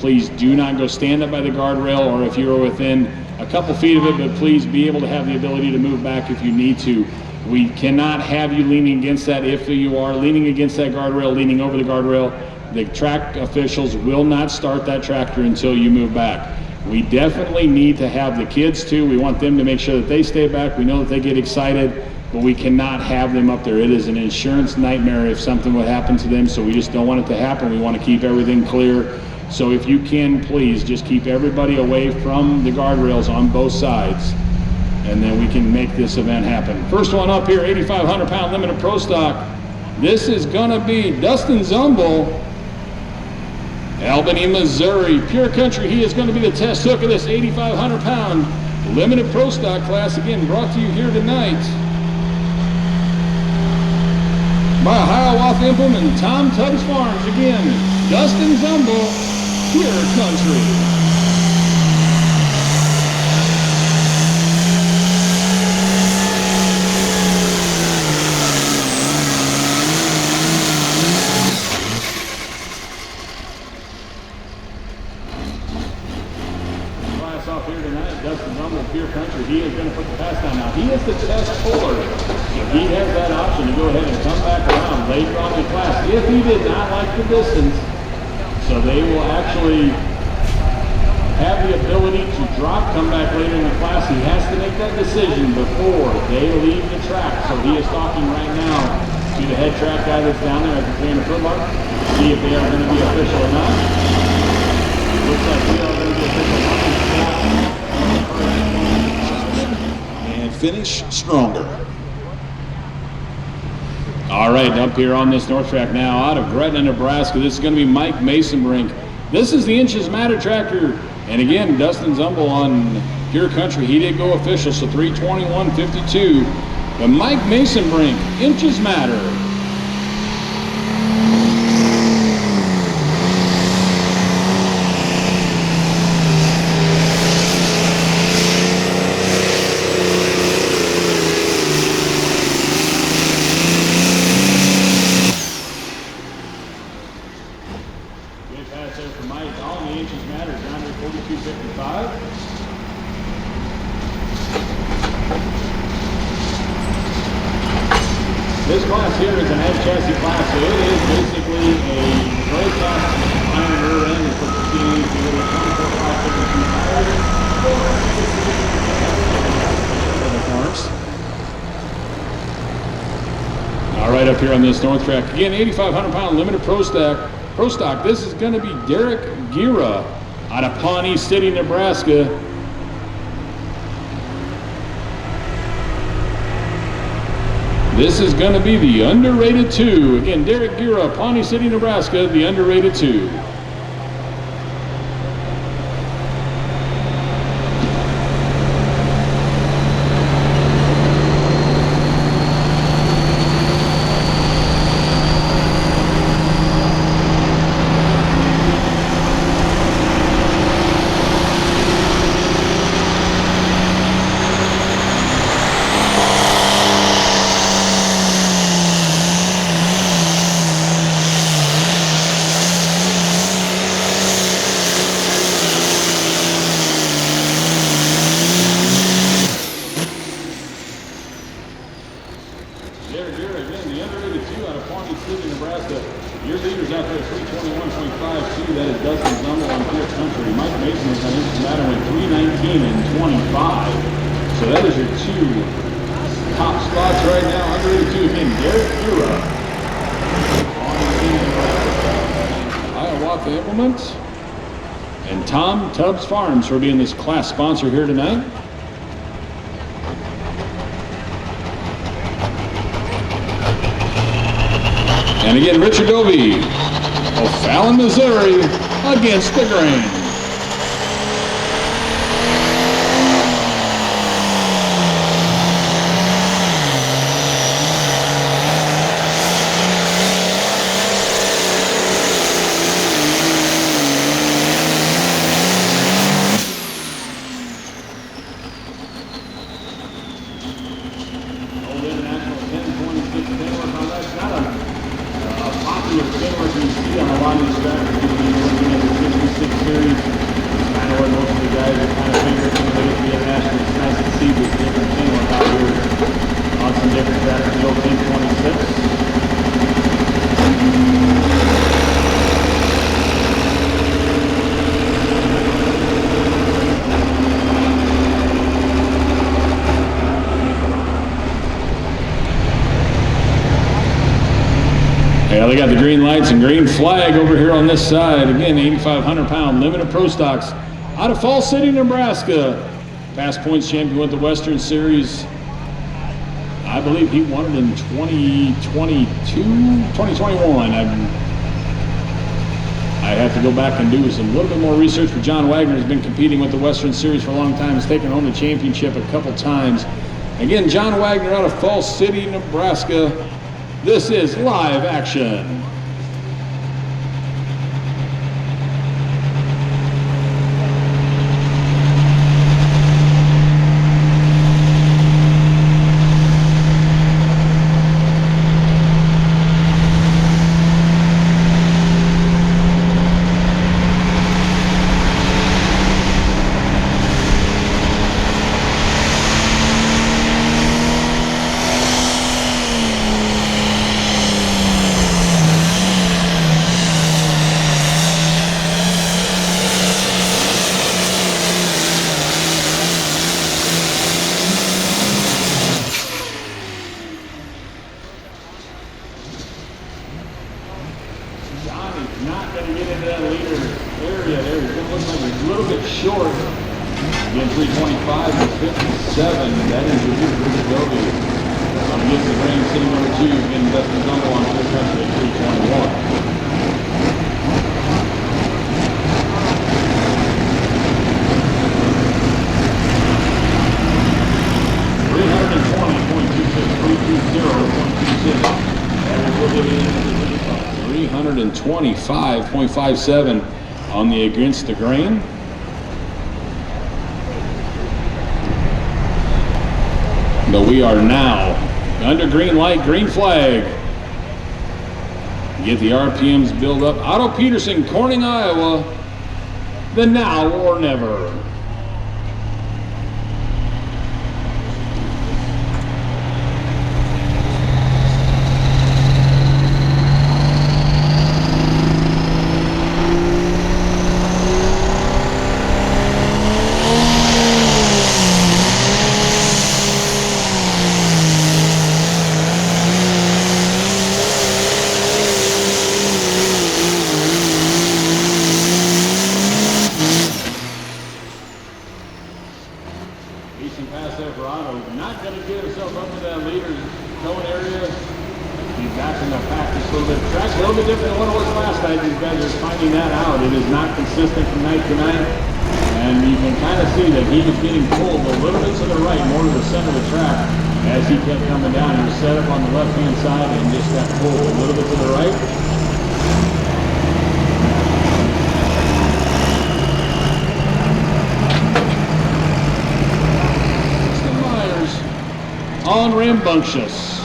please do not go stand up by the guardrail, or if you're within a couple feet of it, but please be able to have the ability to move back if you need to. We cannot have you leaning against that. If you are leaning against that guardrail, leaning over the guardrail, the track officials will not start that tractor until you move back. We definitely need to have the kids too. We want them to make sure that they stay back. We know that they get excited, but we cannot have them up there. It is an insurance nightmare if something would happen to them, so we just don't want it to happen. We want to keep everything clear. So if you can, please just keep everybody away from the guardrails on both sides, and then we can make this event happen. First one up here, 8,500 pound limited pro stock. This is gonna be Dustin Zumble, Albany, Missouri. Pure Country, he is gonna be the test hook of this 8,500 pound limited pro stock class. Again, brought to you here tonight by Hiawatha Implement, Tom Tubbs Farms. Again, Dustin Zumble, Pure Country. Off here tonight, Dustin Zumble, Pure Country. He is going to put the pass down now. He is the test puller. He has that option to go ahead and come back around later on in class if he did not like the distance. So they will actually have the ability to drop, come back later in the class. He has to make that decision before they leave the track. So he is talking right now to the head track guy that's down there at the 300-foot mark, see if they are going to be official or not. Looks like we are going to be official. And finish stronger. All right, up here on this north track now, out of Gretna, Nebraska, this is going to be Mike Masonbrink. This is the Inches Matter tractor. And again, Dustin Zumble on Pure Country, he did go official, so 321.52. But Mike Masonbrink, Inches Matter. This class here is an edge chassis class, so it is basically a road class on the rear end. It's what you see, if you look at 24, 5, 52 tires. All right, up here on this north track, again, 8,500 pound limited pro stock. This is going to be Derek Gira out of Pawnee City, Nebraska. This is going to be the underrated 2. Again, Derek Gira, Pawnee City, Nebraska, the underrated 2. Your leaders out there, 321.52. That is Dustin Zumble on Pure Country. Mike Mason is on Inches Matter with 319 and 25. So that is your 2 top spots right now. Underrated 2 again, Derek Gira on Hiawatha Implement and Tom Tubbs Farms for being this class sponsor here tonight. And again, Richard Dovey of Fallon, Missouri, against the grain. Old International 1026 penwork on that. Not a popular penwork you see on a lot of these tractors. You're looking at the 66 series. guys are kind of figuring things out to be international. It's nice to see this different thing out here on some different tracks. The old 1026. Yeah, they got the green lights and green flag over here on this side. Again, 8,500-pound limited pro stocks out of Falls City, Nebraska. Past points champion with the Western Series. I believe he won it in 2021. I have to go back and do a little bit more research, but John Wagner has been competing with the Western Series for a long time. He's taken home the championship a couple times. Again, John Wagner out of Falls City, Nebraska. This is live action. Not going to get into that leader area there. He's going to look like he's a little bit short. Again, 325 to 57. That is your visibility. Against the grain, sitting number 2, getting Dustin Zumble on pure country at 321. $325.57 on the against the grain. But we are now under green light, green flag. Get the RPMs build up. Otto Peterson, Corning, Iowa. The now or never. Decent pass there for Otto. Not going to get himself up to that leader's towing area. He's back in the pack just a little bit. Track's a little bit different than what it was last night. These guys are finding that out. It is not consistent from night to night. And you can kind of see that he was getting pulled a little bit to the right, more to the center of the track as he kept coming down. He was set up on the left-hand side and just got pulled a little bit to the right. On rambunctious.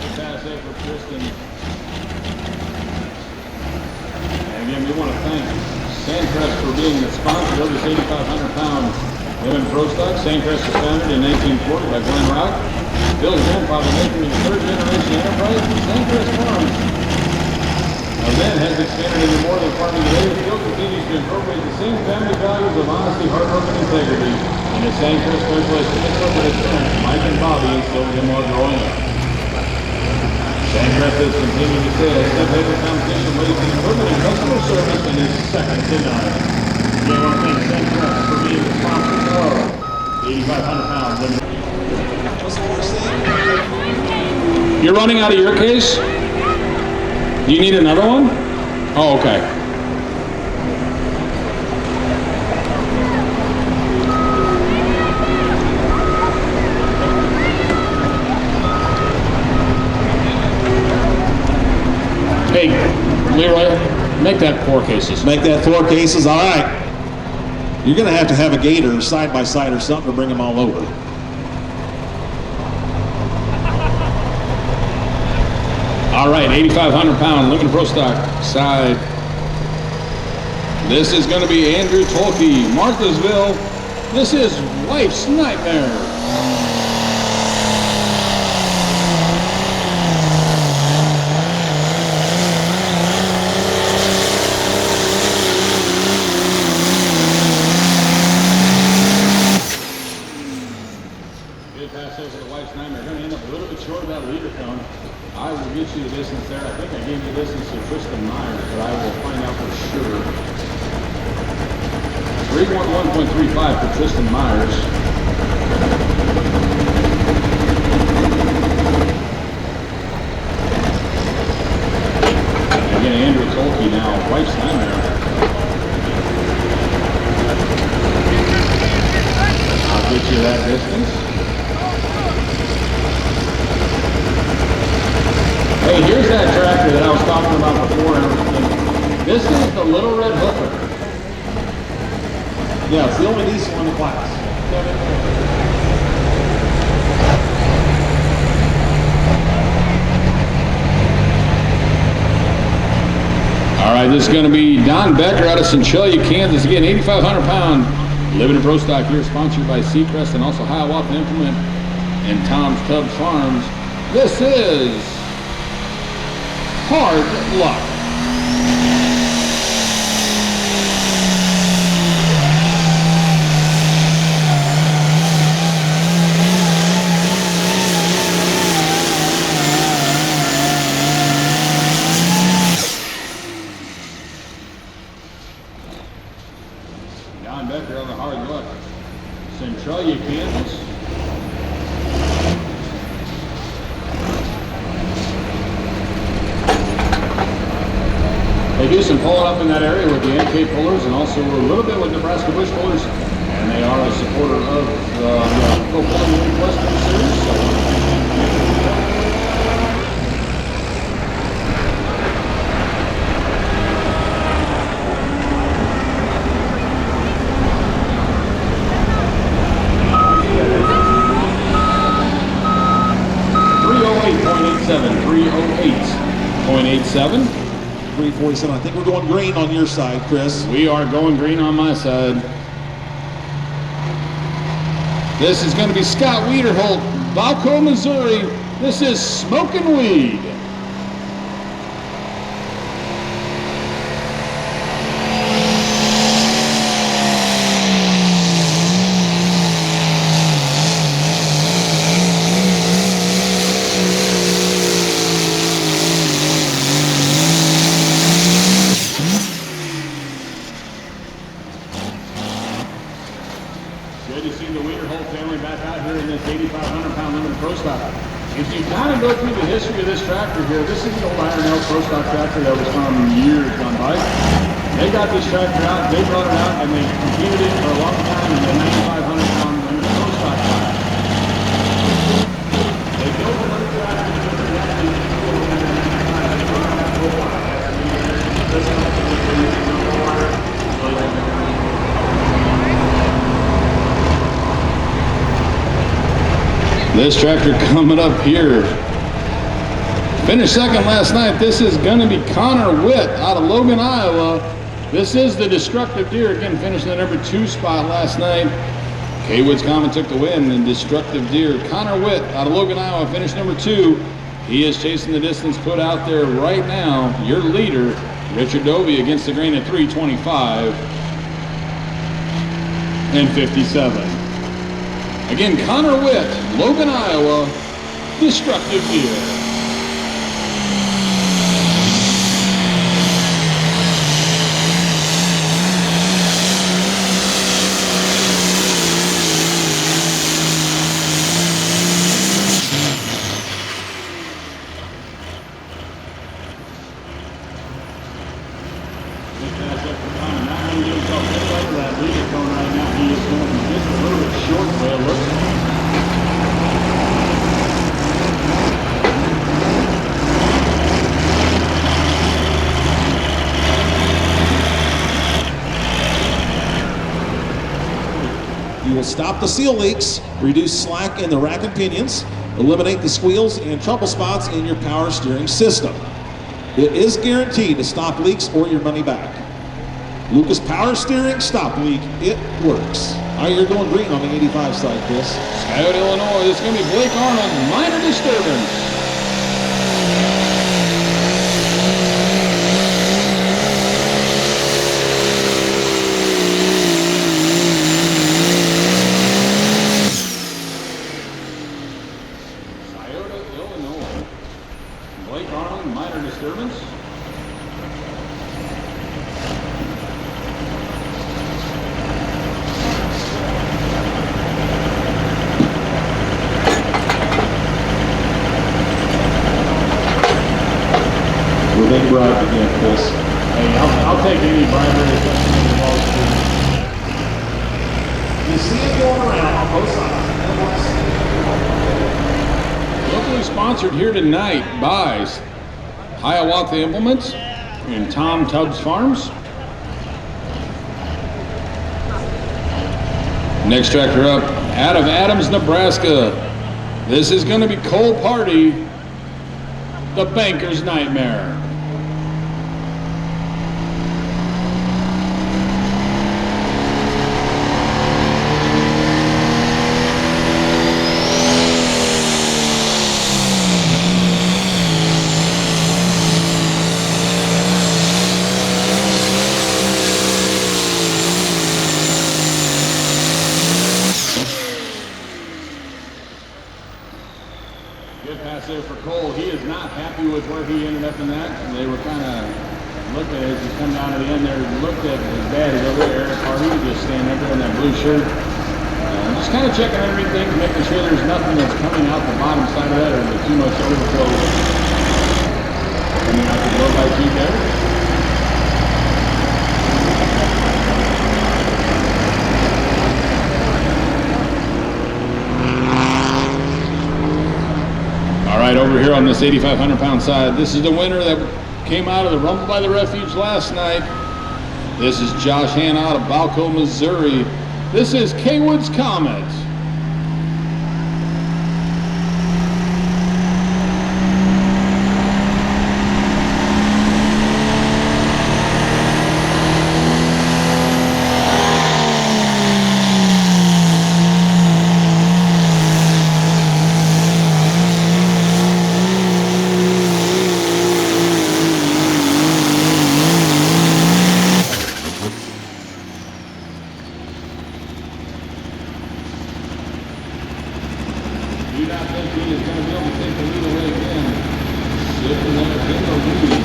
Good pass there for Tristan. Again, we want to thank Sandcrest for being the sponsor of this 8,500-pound women pro stock. Sandcrest was founded in 1940 by Glenn Rock. Bill's grandfather making the third-generation enterprise. Sandcrest Farms then has expanded into more than farming today. It still continues to incorporate the same family values of honesty, hard work, and integrity. And the Sandcrest specialist with its parents, Mike and Bobby, instilled in while growing up. Sandcrest has continued to say a step-ahead competition, raising equipment and customer service, and is second to none. We want to thank Sandcrest for being the sponsor of 8,500 pounds. You're running out of your case? Do you need another one? Oh, okay. Hey, Leroy, make that 4 cases. Make that 4 cases. All right. You're going to have a gator side by side or something to bring them all over. All right, 8,500 pound living pro stock side. This is going to be Andrew Tolke, Marthasville. This is Wife's Nightmare. Good pass over to Wife's Nightmare. Going to end up a little bit short of that leader cone. I will get you the distance there. I think I gave you the distance to Tristan Myers, but I will find out for sure. 311.35 for Tristan Myers. Again, Andrew Tolke now, Wife's Nightmare. I'll get you that distance. Hey, here's that tractor that I was talking about before. This is the Little Red Hooker. Yeah, it's the only decent one in the class. All right, this is going to be Don Becker out of Centralia, Kansas. Again, 8,500 pound living in pro stock here, sponsored by Seacrest and also Hiawatha Implement and Tom's Tub Farms. This is Hard Luck. Don Becker on the Hard Luck. Centralia, Kansas. They do some pulling up in that area with the NK pullers and also a little bit with Nebraska Bush pullers. And they are a supporter of the Pro Pulling Western Series. So. 308.87. 347. I think we're going green on your side, Chris. We are going green on my side. This is going to be Scott Wiederholt, Balco, Missouri. This is Smokin' Weed. Good to see the Wiederholt family back out here in this 8,500 pound limited pro stock. If you kind of go through the history of this tractor here, this is the old Iron L pro stock tractor that was from years gone by. They got this tractor out, they brought it out, and they competed it for a long time in the 9,500 pound limited pro stock class. They built another tractor This tractor coming up here. Finished second last night. This is going to be Connor Witt out of Logan, Iowa. This is the Destructive Deer. Again, finished in the number 2 spot last night. K Woods Common took the win. And Destructive Deer, Connor Witt out of Logan, Iowa, finished number 2. He is chasing the distance put out there right now. Your leader, Richard Dovey, against the grain at 325 and 57. Again, Connor Witt, Logan, Iowa, Destructive Deer. will stop the seal leaks, reduce slack in the rack and pinions, eliminate the squeals and trouble spots in your power steering system. It is guaranteed to stop leaks or your money back. Lucas Power Steering Stop Leak, it works. All right, you're going green on the 85 side, Chris. Scioto, Illinois, it's going to be Blake Arnold, minor disturbance. Scioto, Illinois, Blake Arnold, minor disturbance. We're being bribed again, Chris. Hey, I'll take any bribery, especially in the Wall Street. You see it going around on both sides. Locally sponsored here tonight by Hiawatha Implements and Tom Tubbs Farms. Next tractor up, out of Adams, Nebraska. This is going to be Cole Party, the Banker's Nightmare. Good pass there for Cole. He is not happy with where he ended up in that. They were kind of looked at it as he come down to the end there, looked at his dad is over there, Eric Hardy, just standing up there in that blue shirt. Just kind of checking everything, making sure there's nothing that's coming out the bottom side of that or too much overflow. Coming out the low by feet there. All right, over here on this 8,500-pound side, this is the winner that came out of the Rumble by the Refuge last night. This is Josh Hanna out of Balco, Missouri. This is K-Wood's Comet. Do not think he is going to be able to take the lead away again. Sitting there in the lead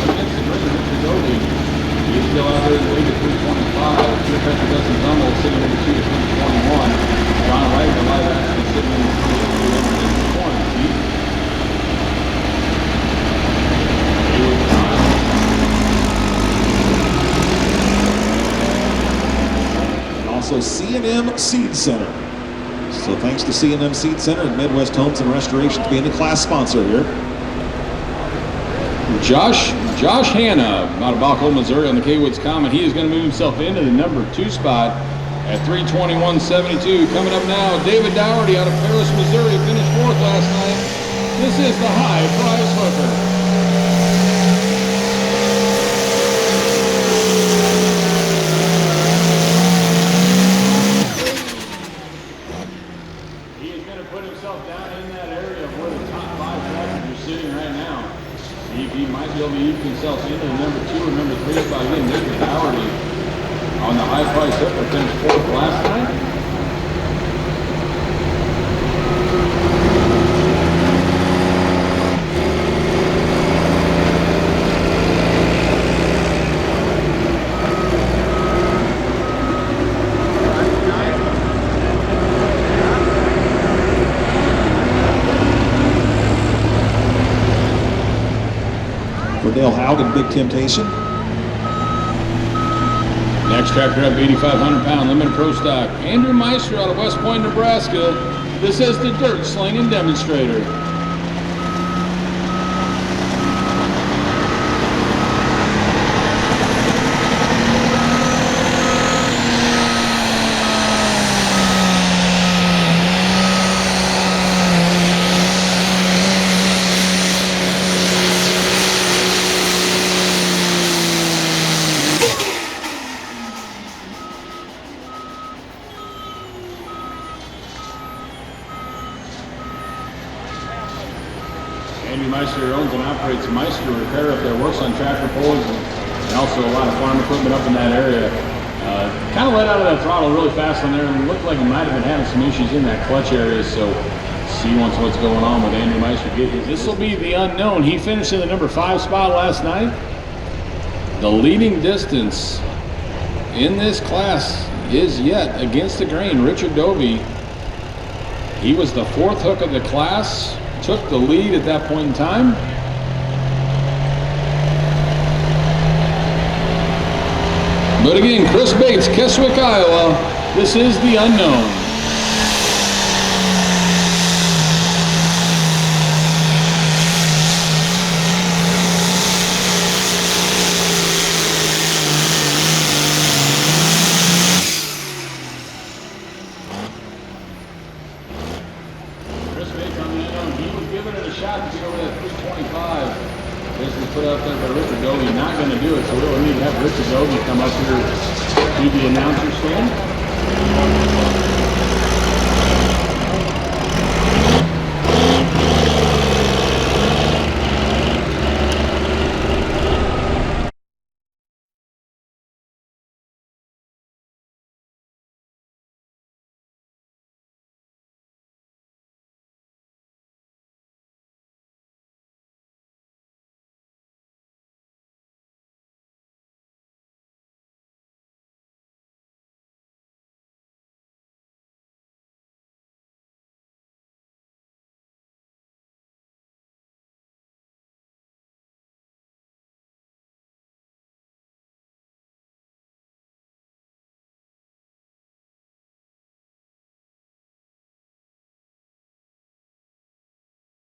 against the great Richard Doty. He's still out there in the lead at 325. Pure Pressure Dustin Dummel sitting in the 2 at 321. John Wright, the light actually sitting in the 320 feet. And also C&M Seed Center. So thanks to C&M Seed Center and Midwest Homes and Restoration being the class sponsor here. Josh Hanna out of Balco, Missouri on the K-Woods Comet. He is going to move himself into the number 2 spot at 321.72. Coming up now, David Dougherty out of Paris, Missouri, finished 4th last night. This is the High Price Hooker. Put himself down in that area of where the top 5 tractors are sitting right now. See if he might be able to eke himself into the number 2 or number 3 spot. Again, David Dougherty on the High Price Hooker finished 4th last night. Dale Haugen, Big Temptation. Next tractor up, 8,500-pound limited pro stock. Andrew Meister out of West Point, Nebraska. This is the Dirt Slinging Demonstrator. operates Meister Repair up there, works on tractor pulleys and also a lot of farm equipment up in that area. Kind of let out of that throttle really fast on there and looked like he might have been having some issues in that clutch area. So see what's going on with Andrew Meister. This will be the unknown. He finished in the number 5 spot last night. The leading distance in this class is yet against the grain. Richard Dovey, he was the 4th hook of the class, took the lead at that point in time. But again, Chris Bates, Keswick, Iowa, this is the unknown. Chris Bates on the unknown. He was giving it a shot to get over that 325. This is put out there by Richard Dovey. Not going to do it, so we'll need to have Richard Dovey come up here to the announcer stand.